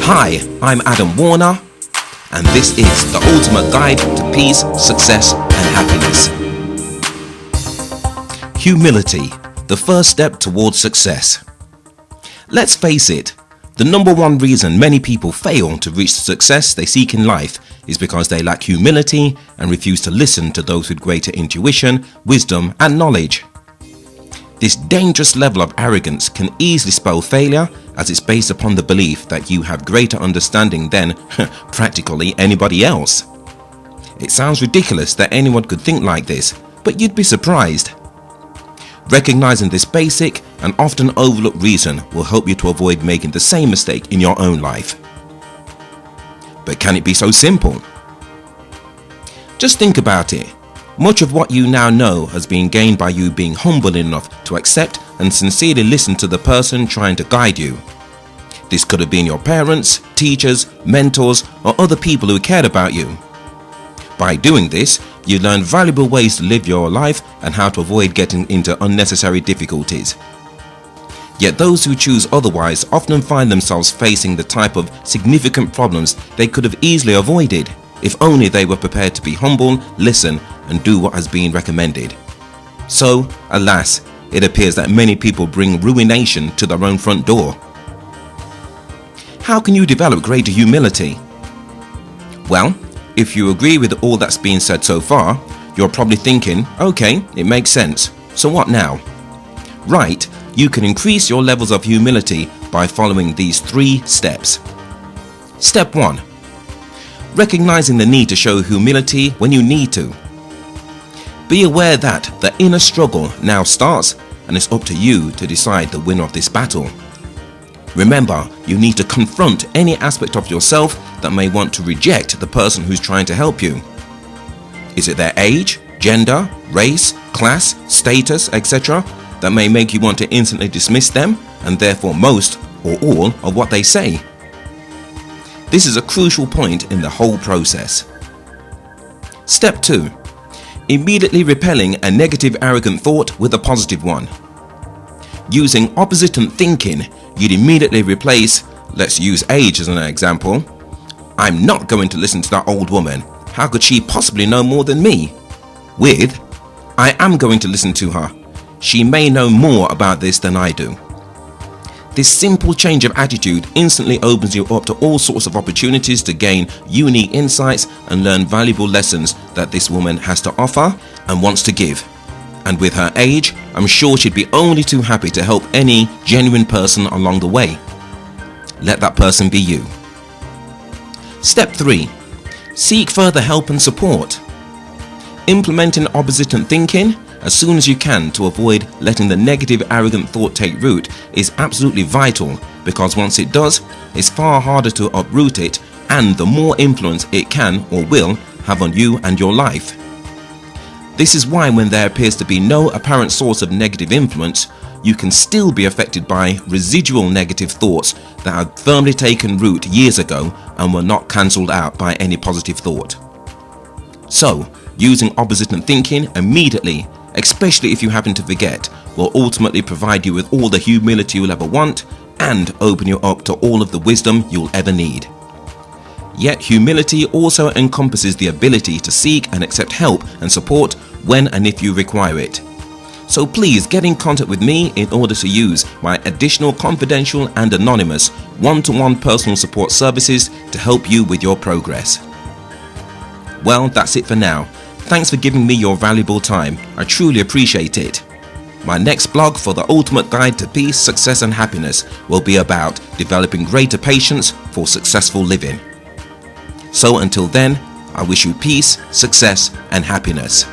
Hi, I'm Adam Warner, and this is the ultimate guide to peace, success, and happiness. Humility, the first step towards success. Let's face it, the number one reason many people fail to reach the success they seek in life is because they lack humility and refuse to listen to those with greater intuition, wisdom, and knowledge. This dangerous level of arrogance can easily spell failure, as it's based upon the belief that you have greater understanding than practically anybody else. It sounds ridiculous that anyone could think like this, but you'd be surprised. Recognizing this basic and often overlooked reason will help you to avoid making the same mistake in your own life. But can it be so simple? Just think about it. Much of what you now know has been gained by you being humble enough to accept and sincerely listen to the person trying to guide you. This could have been your parents, teachers, mentors, or other people who cared about you. By doing this, you learn valuable ways to live your life and how to avoid getting into unnecessary difficulties. Yet those who choose otherwise often find themselves facing the type of significant problems they could have easily avoided if only they were prepared to be humble, listen, and do what has been recommended. So, alas, it appears that many people bring ruination to their own front door. How can you develop greater humility? Well, if you agree with all that's been said so far, you're probably thinking, okay, it makes sense. So what now? Right, you can increase your levels of humility by following these 3 steps. Step 1. Recognizing the need to show humility when you need to. Be aware that the inner struggle now starts, and it's up to you to decide the winner of this battle. Remember, you need to confront any aspect of yourself that may want to reject the person who's trying to help you. Is it their age, gender, race, class, status, etc. that may make you want to instantly dismiss them and therefore most or all of what they say? This is a crucial point in the whole process. Step 2. Immediately repelling a negative arrogant thought with a positive one. Using oppositant thinking, you'd immediately replace, let's use age as an example, I'm not going to listen to that old woman, how could she possibly know more than me? With, I am going to listen to her, she may know more about this than I do. This simple change of attitude instantly opens you up to all sorts of opportunities to gain unique insights and learn valuable lessons that this woman has to offer and wants to give. And with her age, I'm sure she'd be only too happy to help any genuine person along the way. Let that person be you. Step 3. Seek further help and support. Implementing oppositant thinking as soon as you can to avoid letting the negative arrogant thought take root is absolutely vital, because once it does, it's far harder to uproot it, and the more influence it can or will have on you and your life. This is why when there appears to be no apparent source of negative influence, you can still be affected by residual negative thoughts that had firmly taken root years ago and were not cancelled out by any positive thought. So, using oppositant thinking immediately, especially if you happen to forget, will ultimately provide you with all the humility you'll ever want and open you up to all of the wisdom you'll ever need. Yet humility also encompasses the ability to seek and accept help and support when and if you require it. So please get in contact with me in order to use my additional confidential and anonymous one-to-one personal support services to help you with your progress. Well, that's it for now. Thanks for giving me your valuable time. I truly appreciate it. My next blog for the ultimate guide to peace, success and happiness will be about developing greater patience for successful living. So until then, I wish you peace, success and happiness.